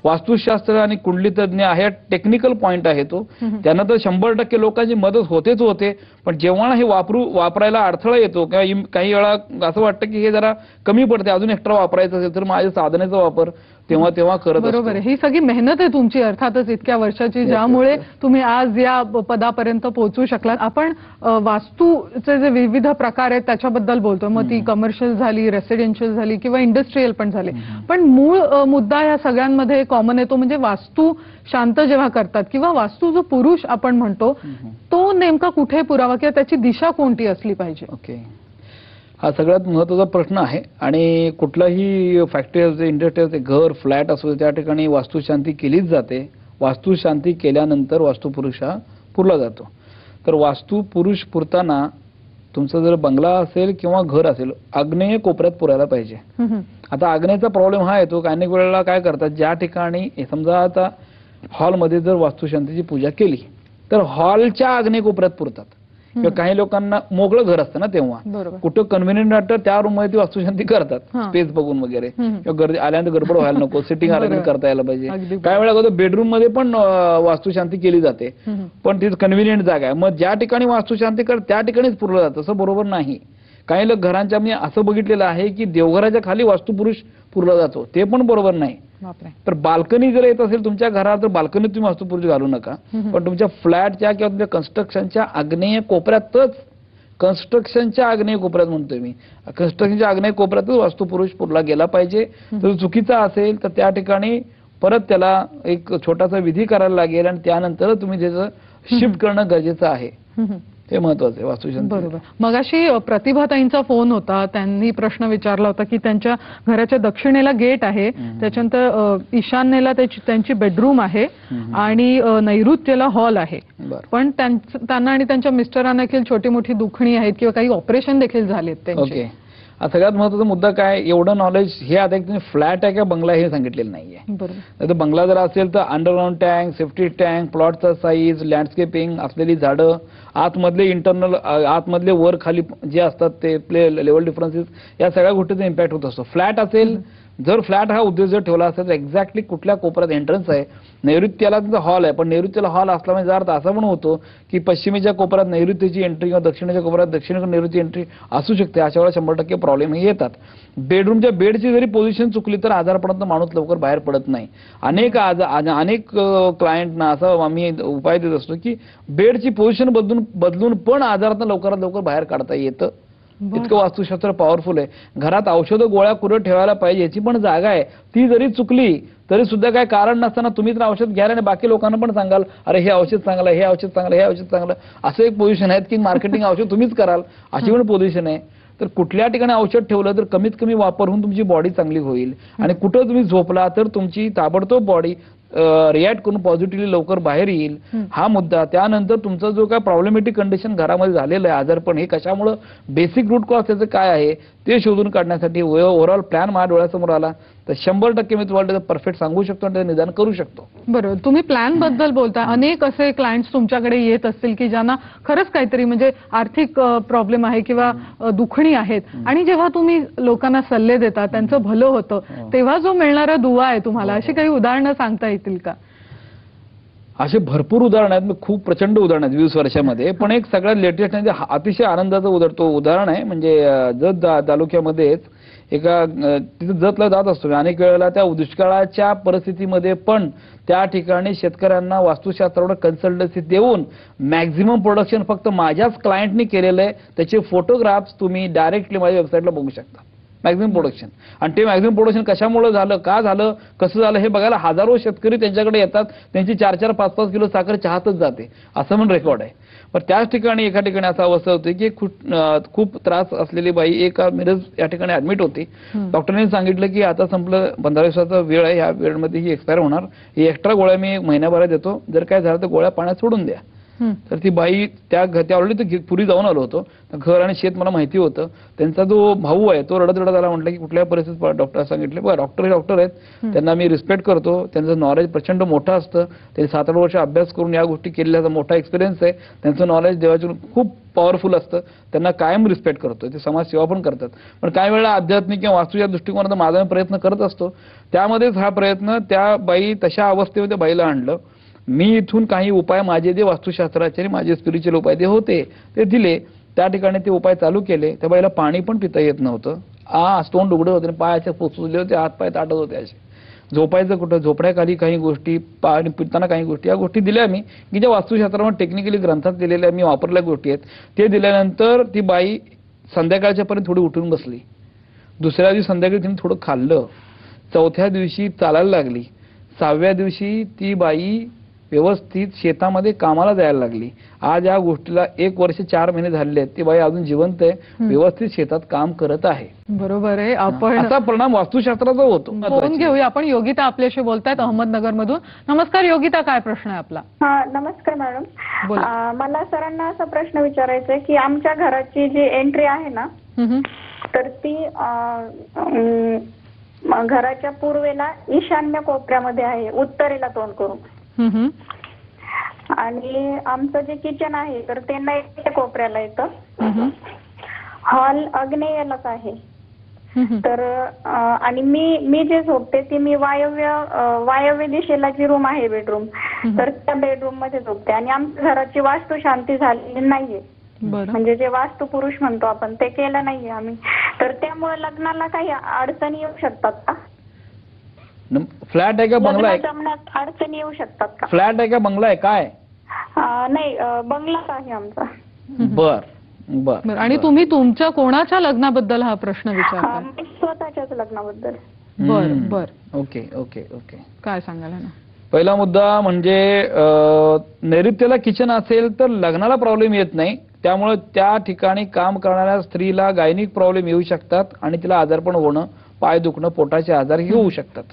वास्तुशास्त्र आणि कुंडली तज्ञ आहे, टेक्निकल पॉइंट आहे तो. त्यांना तर 100% लोकांची मदत होतेच होते. पण जेव्हा हे वापरायला अडथळा येतो किंवा काही वेळा असं वाटतं की हे जरा कमी पडते, अजून एक्स्ट्रा वापरायचं असेल तर माझ्या साधनाचा वापर तेव्हा करत असतो. बरोबर आहे. ही सगळी मेहनत आहे तुमची अर्थातच इतक्या वर्षाची, ज्यामुळे तुम्ही आज या पदापर्यंत पोहोचू शकलात. आपण वास्तूचे जे विविध प्रकार आहेत त्याच्याबद्दल बोलतो, मग ती कमर्शियल झाली, रेसिडेन्शियल झाली किंवा इंडस्ट्रीयल पण झाली. पण मूळ मुद्दा या सगळ्यांमध्ये कॉमन येतो म्हणजे वास्तू शांत जेव्हा करतात किंवा वास्तू जो पुरुष आपण म्हणतो तो नेमका कुठे पुरावा किंवा त्याची दिशा कोणती असली पाहिजे. ओके, हा सगळ्यात महत्त्वाचा प्रश्न आहे. आणि कुठलाही फॅक्टरी असते, इंडस्ट्री असते, घर फ्लॅट असो, त्या ठिकाणी वास्तुशांती केलीच जाते. वास्तुशांती केल्यानंतर वास्तुपुरुष हा पुरला जातो. तर वास्तू पुरुष पुरताना तुमचा जर बंगला असेल किंवा घर असेल, आग्नेय कोपऱ्यात पुरायला पाहिजे. आता आग्नेयचा प्रॉब्लेम हा येतो की अनेक वेळेला काय करतात, ज्या ठिकाणी समजा आता हॉलमध्ये जर वास्तुशांतीची पूजा केली तर हॉलच्या आग्नेय कोपऱ्यात पुरतात. किंवा काही लोकांना मोकळं घर असतं ना, तेव्हा कुठं कन्व्हिनियंट वाटतं त्या रूम मध्ये ती वास्तुशांती करतात, स्पेस बघून वगैरे, किंवा आल्यानंतर गडबड व्हायला नको, सिटिंग अरेंजमेंट करता यायला पाहिजे. काही वेळा बेडरूम मध्ये पण वास्तुशांती केली जाते, पण ती कन्व्हिनियंट जागा आहे. मग ज्या ठिकाणी वास्तुशांती कर त्या ठिकाणीच पुरलं जातं, असं बरोबर नाही. काही लोक घरांच्या मी असं बघितलेलं आहे की देवघराच्या खाली वास्तुपुरुष पुरला जातो, ते पण बरोबर नाही. तर बाल्कनी जर येत असेल तुमच्या घरात तर बाल्कनीत तुम्ही वास्तुपुरुष घालू नका. पण तुमच्या फ्लॅटच्या किंवा तुमच्या कन्स्ट्रक्शनच्या आग्नेय कोपऱ्यातच, कन्स्ट्रक्शनच्या आग्नेय कोपऱ्यात म्हणतोय मी, कन्स्ट्रक्शनच्या आग्नेय कोपऱ्यातच वास्तुपुरुष पुरला गेला पाहिजे. जर चुकीचा असेल तर त्या ठिकाणी परत त्याला एक छोटासा विधी करायला लागेल आणि त्यानंतर तुम्ही त्याचं शिफ्ट करणं गरजेचं आहे. ते महत्वाचं आहे वास्तुशांती. बरोबर. मगाशी प्रतिभाताईंचा फोन होता, त्यांनी प्रश्न विचारला होता की त्यांच्या घराच्या दक्षिणेला गेट आहे, त्याच्यानंतर ईशान्येला त्यांची बेडरूम आहे आणि नैऋत्येला हॉल आहे. पण त्यांना आणि त्यांच्या मिस्टरांना देखील छोटी मोठी दुखणी आहेत किंवा काही ऑपरेशन देखील झालेत त्यांचे. ओके, सगळ्यात महत्वाचा मुद्दा काय, एवढं नॉलेज हे आता तुम्ही फ्लॅट आहे का बंगला हे सांगितलेलं नाहीये. बरोबर. बंगला जर असेल तर अंडरग्राऊंड टँक, सेफ्टी टँक, प्लॉटचा साईज, लँडस्केपिंग, असलेली झाडं, आतमधले इंटरनल, आतमधले वर खाली जे असतात ते प्ले लेवल डिफरन्सेस, या सगळ्या गोष्टीचा इम्पॅक्ट होत असतो. फ्लॅट असेल, जर फ्लॅट हा उद्देश जर ठेवला असेल तर एक्झॅक्टली कुठल्या कोपऱ्यात एंट्रन्स आहे, नैऋत्याला त्यांचा हॉल आहे, पण नैऋत्याला हॉल असला म्हणजे अर्थ असा पण होतो की पश्चिमेच्या कोपऱ्यात नैऋत्यची एंट्री किंवा दक्षिणेच्या कोपऱ्यात दक्षिणेकडे नैऋत्य एंट्री असू शकते. अशा वेळेला 100% प्रॉब्लेम येतात. बेडरूमच्या बेडची जरी पोझिशन चुकली तर आजारपणात माणूस लवकर बाहेर पडत नाही. अनेक क्लायंटना असा आम्ही उपाय देत असतो की बेडची पोझिशन बदलून पण आजारात लवकरात लवकर बाहेर काढता येतं. इतकं वास्तुशास्त्र पॉवरफुल आहे. घरात औषधं गोळ्या कुठं ठेवायला पाहिजे याची पण जागा आहे, ती जरी चुकली तरी सुद्धा काय कारण नसताना तुम्ही तर औषध घ्याल आणि बाकी लोकांना पण सांगाल अरे हे औषध चांगलं, हे औषध चांगलं, हे औषध चांगलं, असं एक पोझिशन आहे की मार्केटिंग औषध तुम्हीच कराल अशी पण पोझिशन आहे. तर कुठल्या ठिकाणी औषध ठेवलं तर कमीत कमी वापर होऊन तुमची बॉडी चांगली होईल. आणि कुठं तुम्ही झोपला तर तुमची ताबडतोब बॉडी रिॲक्ट करून पॉझिटिव्हली लवकर बाहेर येईल, हा मुद्दा. त्यानंतर तुमचा जो काय प्रॉब्लेमॅटिक कंडिशन घरामध्ये झालेलं आहे, आजारपण, हे कशामुळं, बेसिक रूट कॉज त्याचं काय आहे ते शोधून काढण्यासाठी ओव्हरऑल प्लॅन माझ्या डोळ्यासमोर आला तर 100% मी तुम्हाला परफेक्ट सांगू शकतो आणि त्याचं निदान करू शकतो. बरोबर. तुम्ही प्लॅन बद्दल बोलता, अनेक असे क्लायंट्स तुमच्याकडे येत असतील की ज्यांना खरंच काहीतरी म्हणजे आर्थिक प्रॉब्लेम आहे किंवा दुखणी आहेत, आणि जेव्हा तुम्ही लोकांना सल्ले देता, त्यांचं भलं होतं, तेव्हा जो मिळणारा दुवा आहे तुम्हाला, अशी काही उदाहरणं सांगता येतील का? असे भरपूर उदाहरण आहेत, खूप प्रचंड उदाहरण आहेत 20 वर्षामध्ये. पण एक सगळ्यात लेटेस्ट म्हणजे अतिशय आनंदाचं उदाहरण आहे, म्हणजे जत तालुक्यामध्येच एका तिथे जतला जात असतो अनेक वेळेला, त्या दुष्काळाच्या परिस्थितीमध्ये पण त्या ठिकाणी शेतकऱ्यांना वास्तुशास्त्रावर कन्सल्टन्सी देऊन मॅक्झिमम प्रोडक्शन फक्त माझ्याच क्लायंटनी केलेलं आहे. त्याचे फोटोग्राफ्स तुम्ही डायरेक्टली माझ्या वेबसाईटला बघू शकता. मॅक्झिमम प्रोडक्शन, आणि ते मॅक्झिमम प्रोडक्शन कशामुळे झालं, का झालं, कसं झालं हे बघायला हजारो शेतकरी त्यांच्याकडे येतात. त्यांची 4-4, 5-5 किलो साखर चहातच जाते, असं पण रेकॉर्ड आहे. पण त्याच ठिकाणी एका ठिकाणी असा अवस्था होती की खूप त्रास असलेली बाई एका मिरज या ठिकाणी ऍडमिट होती. डॉक्टरने सांगितलं की आता संपलं, 15 दिवसाचा वेळ आहे, या वेळेमध्ये ही एक्सपायर होणार, ही एक्स्ट्रा गोळ्या मी महिन्याभरात देतो, जर काय झालं तर गोळ्या पाण्यात सोडून द्या. तर ती बाई त्या ऑलरेडी पुरी जाऊन आलो होतो, घर आणि शेत मला माहिती होतं. त्यांचा जो भाऊ आहे तो रडत आला, म्हटलं की कुठल्या परिस्थितीत डॉक्टर सांगितले, बरं डॉक्टर हे डॉक्टर आहेत, त्यांना मी रिस्पेक्ट करतो, त्यांचं नॉलेज प्रचंड मोठं असतं, त्यांनी 7-8 वर्ष अभ्यास करून या गोष्टी केलेल्या, मोठा एक्सपिरियन्स आहे, त्यांचं नॉलेज देवाच्या खूप पॉवरफुल असतं, त्यांना कायम रिस्पेक्ट करतो, ते समाजसेवा पण करतात. पण काही वेळेला आध्यात्मिक किंवा वास्तूच्या दृष्टिकोनातून माझा प्रयत्न करत असतो, त्यामध्येच हा प्रयत्न त्या बाई तशा अवस्थेमध्ये बाईला आणलं. मी इथून काही उपाय माझे जे वास्तुशास्त्राचे माझे स्पिरिच्युअल उपाय जे होते ते दिले, त्या ठिकाणी ते उपाय चालू केले. त्या बाईला पाणी पण पिता येत नव्हतं, तोंड उघडं होते, पायाचे पोचले होते, हात पाय ताटत होते असे. झोपायचं कुठं, झोपड्याखाली काही गोष्टी, पाणी पिताना काही गोष्टी, या गोष्टी दिल्या मी, की ज्या वास्तुशास्त्रामध्ये टेक्निकली ग्रंथात दिलेल्या मी वापरल्या गोष्टी आहेत. ते दिल्यानंतर ती बाई संध्याकाळच्या पर्यंत थोडी उठून बसली. दुसऱ्या दिवशी संध्याकाळी तिने थोडं खाल्लं. चौथ्या दिवशी चालायला लागली. 6व्या दिवशी ती बाई व्यवस्थित शेतामध्ये कामाला जायला लागली. आज या गोष्टीला 1 वर्ष 4 महिने झालेले आहेत. ती बाई अजून जिवंत आहे, व्यवस्थित शेतात काम करत आहे. बरोबर आहे. आपण असा परिणाम वास्तुशास्त्राचा होतो. फोन घेऊया आपण. योगिता आपल्याशी बोलतायत अहमदनगर मधून. नमस्कार योगिता, काय प्रश्न आहे आपला? हा नमस्कार मॅडम. मला सरांना असा प्रश्न विचारायचा आहे की आमच्या घराची जी एंट्री आहे ना, तर ती घराच्या पूर्वेला ईशान्य कोपऱ्यामध्ये आहे, उत्तरेला तोंड करून. आणि आमचं जे किचन आहे तर ते नैऋत्य कोपऱ्याला येतं. हॉल आग्नेयेलाच आहे. तर आणि मी जे झोपते ती मी वायव्य दिशेला जी रूम आहे बेडरूम, तर त्या बेडरूम मध्ये झोपते. आणि आमच्या घराची वास्तू शांती झालेली नाहीये, म्हणजे जे वास्तू पुरुष म्हणतो आपण ते केलं नाहीये आम्ही. तर त्यामुळे लग्नाला काही अडचणी येऊ शकतात का? फ्लॅट आहे का बंगला आहे? जमण्यात अडचणी येऊ शकतात का? फ्लॅट आहे का बंगला आहे काय? नाही, बंगलाच आहे आमचा. बर बर. आणि तुम्ही तुमच्या कोणाच्या लग्नाबद्दल हा प्रश्न विचारताय? स्वतःच्याच लग्नाबद्दल. बर बर. Okay okay okay. काय सांगाल ना? पहिला मुद्दा म्हणजे नैऋत्येला किचन असेल तर लग्नाला प्रॉब्लेम येत नाही. त्यामुळे त्या ठिकाणी काम करणाऱ्या स्त्रीला गायनिक प्रॉब्लेम येऊ शकतात आणि तिला आजारपण होणं, पाय दुखणं, पोटाचे आजार हे होऊ शकतात.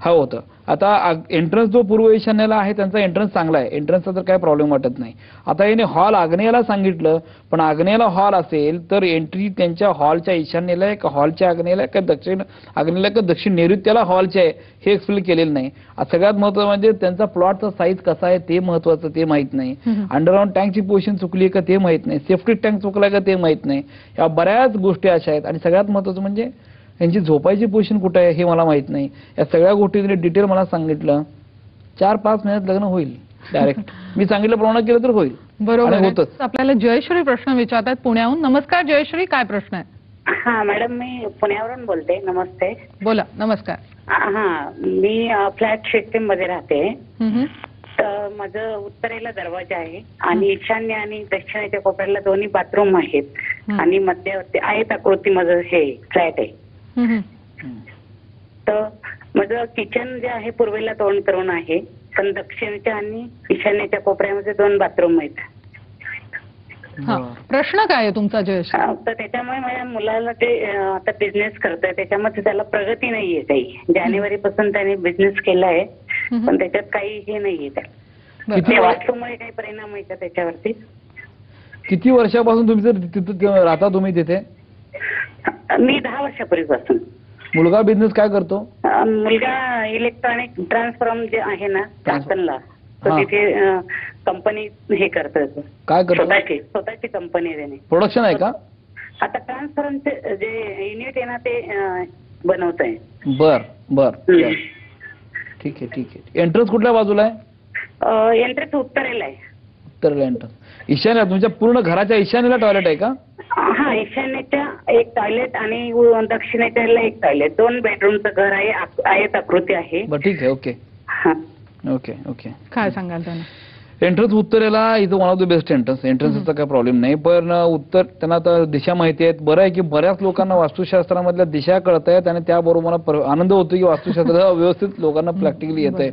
हा होतं. आता एंट्रन्स जो पूर्व ईशान्येला आहे त्यांचा एंट्रन्स चांगला आहे, एंट्रन्सचा तर काही प्रॉब्लेम वाटत नाही. आता याने हॉल आग्नेयाला सांगितलं, पण आग्नेयाला हॉल असेल तर एंट्री त्यांच्या हॉलच्या ईशान्येला आहे का हॉलच्या आग्नेयाला का दक्षिण आग्नेयाला का दक्षिण नैऋत्याला हॉलचे आहे हे एक्सप्लेन केलेलं नाही. सगळ्यात महत्त्वाचं म्हणजे त्यांचा प्लॉटचा साईज कसा आहे ते महत्वाचं, ते माहित नाही. अंडरग्राऊंड टँकची पोझिशन चुकली का ते माहित नाही, सेफ्टी टँक चुकला का ते माहित नाही. या बऱ्याच गोष्टी अशा आहेत. आणि सगळ्यात महत्त्वाचं म्हणजे यांची झोपायची पोझिशन कुठे आहे हे मला माहित नाही. या सगळ्या गोष्टी डिटेल मला सांगितलं, 4-5 महिन्यात लग्न होईल डायरेक्ट. मी सांगितलं प्रमाणे केलं तर होईल. बरोबर होतं. आपल्याला जयश्री प्रश्न विचारतात पुण्याहून. नमस्कार जयश्री, काय प्रश्न आहे? हा मॅडम, मी पुण्यावरून बोलते. नमस्ते. बोला. नमस्कार. हा, मी फ्लॅट सिस्टीम मध्ये राहते. तर माझं उत्तरेला दरवाजा आहे आणि ईशान्य आणि दक्षिणेच्या कोपऱ्याला दोन्ही बाथरूम आहेत आणि मध्यवर्ती आयत आकृती माझं हे फ्लॅट आहे. तर माझं किचन जे आहे पूर्वेला तोंड करून आहे, पण दक्षिणेच्या आणि ईशान्येच्या कोपऱ्यामध्ये 2 बाथरूम आहेत. प्रश्न काय आहे तुमचा जयश्री? तर त्याच्यामुळे माझ्या मुलाला ते आता बिझनेस करतोय, त्याच्यामध्ये त्याला प्रगती नाहीये काही. जानेवारी पासून त्याने बिझनेस केलाय पण त्याच्यात काही हे नाहीये. त्या वास्तूमुळे काही परिणाम आहे का त्याच्यावरती? किती वर्षापासून तुम्ही तिथे राहता तुम्ही तिथे? मी 10 वर्षापूर्वीपासून. मुलगा बिझनेस काय करतो? मुलगा इलेक्ट्रॉनिक ट्रान्सफॉर्म जे आहे ना चाकणला, तर तिथे कंपनी हे करतो. काय करतो? स्वतःची कंपनी आहे त्याने. प्रोडक्शन आहे का? आता ट्रान्सफॉर्मचे जे युनिट आहे ना ते बनवत आहे. बर बर. ठीक आहे ठीक आहे. एंट्रन्स कुठल्या बाजूला आहे? एंट्रन्स उत्तरेला आहे. उत्तरेला एंट्रन्स. ईशान्य तुमच्या पूर्ण घराच्या ईशान्येला टॉयलेट आहे का? हा, ईशान्येच्या एक टॉयलेट आणि दक्षिणेच्याला एक टॉयलेट. 2 बेडरूमचं घर आहे, आयत आकृती आहे. बरं ठीक आहे. Okay okay okay. काय सांगाल त्यांना? एंट्रन्स उत्तरेला इथं one of the best entrance. एंट्रन्सचा काही प्रॉब्लेम नाही. पण उत्तर त्यांना आता दिशा माहिती आहेत. बरं आहे की बऱ्याच लोकांना वास्तुशास्त्रामधल्या दिशा कळत आहेत आणि त्याबरोबर मला आनंद होतो की वास्तुशास्त्र व्यवस्थित लोकांना प्रॅक्टिकली येत आहे.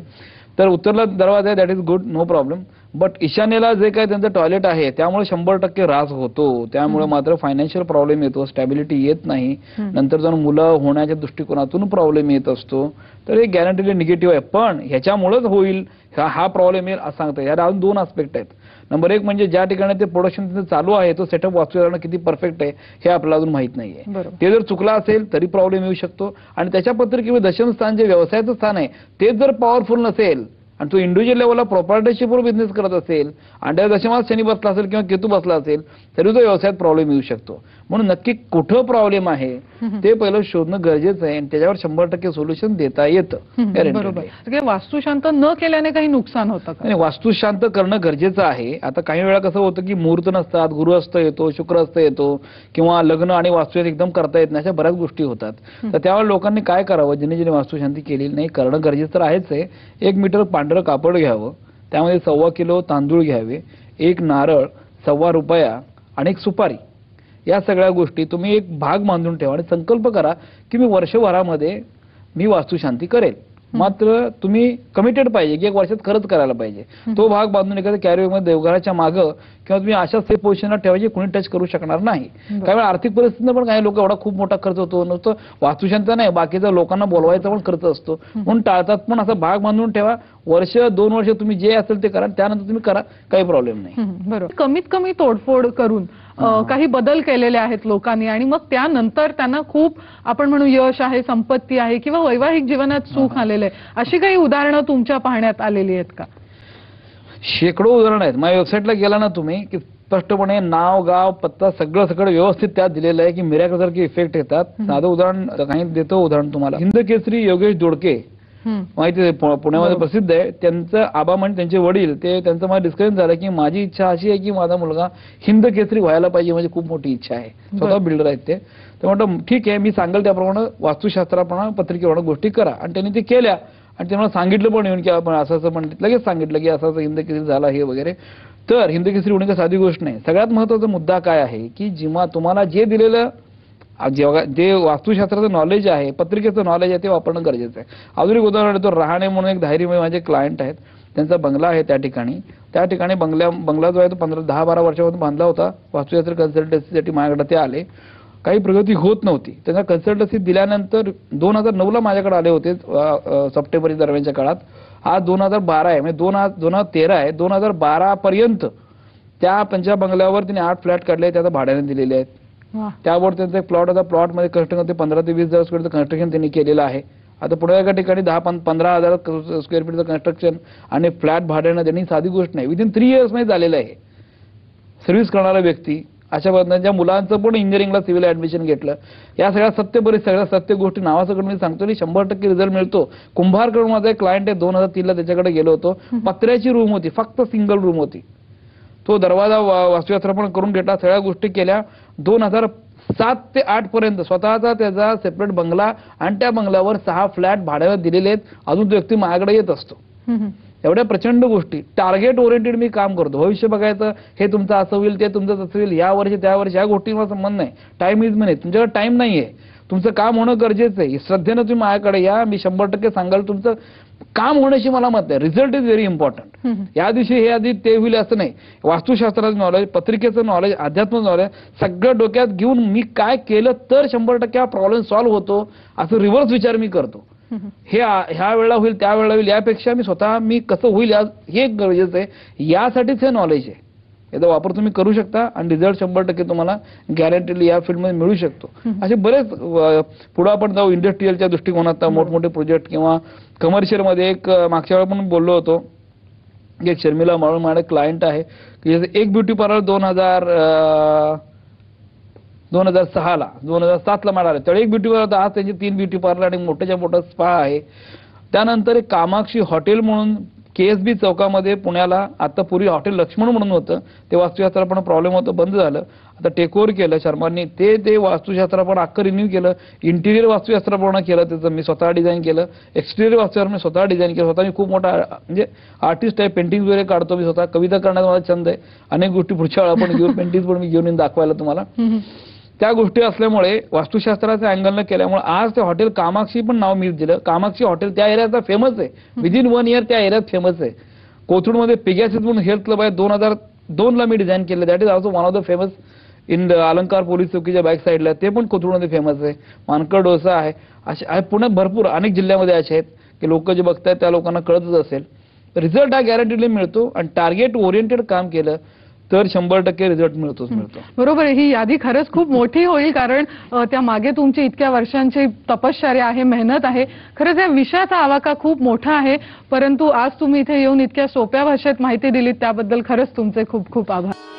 तर उत्तरला दरवाजा आहे, that is good, no problem. But ईशान्येला जे काही त्यांचं टॉयलेट आहे त्यामुळे 100% ऱ्हास होतो. त्यामुळे मात्र फायनान्शियल प्रॉब्लेम येतो, स्टॅबिलिटी येत नाही. नंतर जाऊन मुलं होण्याच्या दृष्टिकोनातून प्रॉब्लेम येत असतो. तर हे गॅरंटीली निगेटिव्ह आहे. पण ह्याच्यामुळेच होईल हा प्रॉब्लेम येईल असं सांगता. यात अजून 2 आस्पेक्ट आहेत. नंबर 1 म्हणजे ज्या ठिकाणी ते प्रोडक्शन चालू आहे तो सेटअप वास्तुशास्त्राने किती परफेक्ट आहे हे आपल्याला अजून माहित नाहीये. ते जर चुकला असेल तरी प्रॉब्लेम येऊ शकतो. आणि त्याच्या पत्रिकेमध्ये दशम स्थान जे व्यवसायाचं स्थान आहे ते जर पॉवरफुल नसेल आणि तो इंडिव्हिज्युअल लेवलला प्रॉपर्टीशिपवर बिझनेस करत असेल आणि त्या दशमात शनी बसला असेल किंवा केतू बसला असेल तरी तो व्यवसायात प्रॉब्लेम येऊ शकतो. म्हणून नक्की कुठं प्रॉब्लेम आहे ते पहिलं शोधणं गरजेचं आहे आणि त्याच्यावर 100% सोल्युशन देता येतं. बरोबर. वास्तुशांत न केल्याने काही नुकसान होतं का? नाही, वास्तुशांत करणं गरजेचं आहे. आता काही वेळा कसं होतं की मुहूर्त नसतात, गुरु हस्त येतो, शुक्र हस्त येतो किंवा लग्न आणि वास्तू एकदम करता येत नाही, अशा बऱ्याच गोष्टी होतात. तर त्यावेळेला लोकांनी काय करावं, ज्यांनी ज्यांनी वास्तुशांती केलेली नाही करणं गरजेचं तर आहेच आहे. 1 मीटर पांढरं कापड घ्यावं, त्यामध्ये 1.25 किलो तांदूळ घ्यावे, 1 नारळ, ₹1.25 आणि 1 सुपारी, या सगळ्या गोष्टी तुम्ही एक भाग बांधून ठेवा आणि संकल्प करा की मी वर्षभरामध्ये मी वास्तुशांती करेल. मात्र तुम्ही कमिटेड पाहिजे की 1 वर्षात खरंच करायला पाहिजे. तो भाग बांधून एखाद्या कॅरीबॅगमध्ये देवघराच्या मागं किंवा तुम्ही अशा सेफ पोझिशनला ठेवायची, कोणी टच करू शकणार नाही. काही वेळा आर्थिक परिस्थितीनं पण काही लोक एवढा खूप मोठा खर्च होतो, नुसतं वास्तुशांती नाही बाकीच्या लोकांना बोलवायचा पण खर्च असतो म्हणून टाळतात. पण असा भाग बांधून ठेवा, 1-2 वर्ष तुम्ही जे असेल ते करा, त्यानंतर तुम्ही करा, काही प्रॉब्लेम नाही. बरोबर. कमीत कमी तोडफोड करून काही बदल केलेले आहेत लोकांनी आणि मग त्यानंतर त्यांना खूप आपण म्हणू यश आहे, संपत्ती आहे किंवा वैवाहिक जीवनात सुख आलेलं आहे, अशी काही उदाहरणं तुमच्या पाहण्यात आलेली आहेत का? शेकडो उदाहरणं आहेत. माझ्या वेबसाईटला गेला ना तुम्ही की स्पष्टपणे नाव, गाव, पत्ता सगळं व्यवस्थित त्यात दिलेलं आहे की मिरॅकल सारखे इफेक्ट येतात. साधं उदाहरण काही देतो उदाहरण तुम्हाला. हिंदकेसरी योगेश दोडके माहिती आहे, पुण्यामध्ये प्रसिद्ध आहे. त्यांचं आबा म्हणजे त्यांचे वडील, ते त्यांचं मला डिस्कशन झालं की माझी इच्छा अशी आहे की माझा मुलगा हिंद केसरी व्हायला पाहिजे, म्हणजे खूप मोठी इच्छा आहे. स्वतः बिल्डर आहेत ते. तर म्हटलं ठीक आहे, मी सांगेल त्याप्रमाणे वास्तुशास्त्राप्रमाणे पत्रिकेप्रमाणे गोष्टी करा. आणि त्यांनी ते केल्या आणि ते मला सांगितलं पण येऊन की आपण असं पण लगेच सांगितलं की असं हिंद केसरी झाला हे वगैरे. तर हिंद केसरी होणे काही साधी गोष्ट नाही. सगळ्यात महत्वाचा मुद्दा काय आहे की जेव्हा तुम्हाला जे दिलेलं जे वास्तुशास्त्राचं नॉलेज आहे, पत्रिकेचं नॉलेज आहे, ते वापरणं गरजेचं आहे. अजून एक उदाहरण देतो. रहाणे म्हणून एक धैर्यमय माझे क्लायंट आहेत, त्यांचा बंगला आहे त्या ठिकाणी बंगला जो आहे तो 10-12 वर्षापासून बांधला होता. वास्तुशास्त्र कन्सल्टन्सीसाठी माझ्याकडे ते आले. काही प्रगती होत नव्हती. त्यांना कन्सल्टन्सी दिल्यानंतर 2009ला माझ्याकडे आले होते, सप्टेंबर दरम्यानच्या काळात. आज 2012 आहे, म्हणजे 2013 आहे. 2012 पर्यंत त्यांच्या बंगल्यावर त्यांनी 8 फ्लॅट काढले, त्या भाड्याने दिलेले आहेत. त्यावर त्यांचा एक प्लॉट होता, प्लॉटमध्ये कन्स्ट्रक्शन ते 15 ते 20 हजार स्क्वेअरचं कन्स्ट्रक्शन त्यांनी केलेलं आहे. आता पुढे एका ठिकाणी 10-15 हजार स्क्वेअर फीटचं कन्स्ट्रक्शन आणि फ्लॅट भाड्यानं त्यांनी साधी गोष्ट नाही, विदिन 3 इयर्स मध्ये झालेलं आहे. सर्व्हिस करणारा व्यक्ती, अशा पद्धतीच्या मुलांचं पण इंजिनिअरिंगला सिव्हिल ऍडमिशन घेतलं. या सगळ्या सत्य गोष्टी नावासकट मी सांगतो आणि 100% रिझल्ट मिळतो. कुंभारकडून माझा एक क्लायंट आहे, 2003ला त्याच्याकडे गेलो होतो. पत्र्याची रूम होती, फक्त सिंगल रूम होती. तो दरवाजा वास्तुशास्त्र पण करून घेतला, सगळ्या गोष्टी केल्या. 2007 ते 8 पर्यंत स्वतःचा त्याचा सेपरेट बंगला आणि त्या बंगल्यावर 6 फ्लॅट भाड्यावर दिलेले आहेत. अजून तो व्यक्ती माझ्याकडे येत असतो. एवढ्या प्रचंड गोष्टी. टार्गेट ओरिएंटेड मी काम करतो. भविष्य बघायचं, हे तुमचं असं होईल, ते तुमचं तसं होईल, या वर्षी त्या वर्षी, या गोष्टींवर संबंध नाही. टाइम इज मनी. तुमच्याकडे टाइम नाहीये, तुमचं काम होणं गरजेचं आहे. श्रद्धेनं तुम्ही माझ्याकडे या, मी 100% सांगाल तुमचं काम होण्याची मला मत आहे. Result is very important. या दिवशी हे आधी ते होईल असं नाही. वास्तुशास्त्राचं नॉलेज, पत्रिकेचं नॉलेज, आध्यात्मिक नॉलेज सगळं डोक्यात घेऊन मी काय केलं तर 100% हा प्रॉब्लेम सॉल्व्ह होतो, असं रिव्हर्स विचार मी करतो. हे ह्या वेळेला होईल, त्या वेळेला होईल, यापेक्षा मी कसं होईल हे गरजेचं आहे. यासाठीच हे नॉलेज आहे. याचा वापर तुम्ही करू शकता आणि रिझल्ट 100% तुम्हाला गॅरंटीली या फील्डमध्ये मिळू शकतो. असे बरेच पुढे आपण जाऊ इंडस्ट्रीयलच्या दृष्टिकोनात, मोठमोठे प्रोजेक्ट किंवा कमर्शियलमध्ये. एक मागच्या वेळेला पण बोललो होतो, एक शर्मिला म्हणून माझे क्लायंट आहे की एक ब्युटी पार्लर 2007ला मिळाले. तर एक ब्युटी पार्लर, आज त्यांचे 3 ब्युटी पार्लर आणि मोठ्याच्या मोठा स्पा आहे. त्यानंतर एक कामाक्षी हॉटेल म्हणून KSB चौकामध्ये पुण्याला, आता पूर्वी हॉटेल लक्ष्मण म्हणून होतं, ते वास्तुशास्त्रापण प्रॉब्लेम होतं, बंद झालं. आता टेक ओव्हर केलं शर्मांनी. ते वास्तुशास्त्रापण अख्खं रिन्यू केलं. इंटिरियर वास्तुशास्त्रापण केलं, त्याचं मी स्वतः डिझाईन केलं. एक्सटिरियर वास्तुशास्त्र मी स्वतः डिझाईन केलं. स्वतः मी खूप मोठा म्हणजे आर्टिस्ट आहे, पेंटिंग वगैरे काढतो मी स्वतः. कविता करण्याचा मला छंद आहे. अनेक गोष्टी पुढच्या वेळा आपण घेऊन पेंटिंग पण मी घेऊन येऊन दाखवायला तुम्हाला. त्या गोष्टी असल्यामुळे वास्तुशास्त्राच्या अँगलनं केल्यामुळे आज ते हॉटेल कामाक्षी पण नाव मी दिलं. कामाक्षी हॉटेल त्या एरियाचा फेमस आहे. विदिन 1 इयर त्या एरियात फेमस आहे. कोथरूडमध्ये पेगॅसिस म्हणून हेल्थ क्लब आहे, 2002ला मी डिझाईन केलं. That is also one of the famous in अलंकार पोलीस चौकीच्या बॅक साईडला, ते पण कोथरूडमध्ये फेमस आहे. मानकर डोसा आहे. असे पुण्यात भरपूर अनेक जिल्ह्यामध्ये असे आहेत की लोक जे बघतायत त्या लोकांना कळतच असेल. रिझल्ट हा गॅरंटीली मिळतो आणि टार्गेट ओरिएंटेड काम केलं तर 100% रिझल्ट मिळतो. बरोबर आहे. ही यादी खरंच खूप मोठी होईल, कारण त्या मागे तुमची इतक्या वर्षांची तपश्चर्या आहे, मेहनत आहे. खरंच या विषयाचा आवाका खूप मोठा आहे, परंतु आज तुम्ही इथे येऊन इतक्या सोप्या भाषेत माहिती दिलीत त्याबद्दल खरंच तुमचे खूप खूप आभार.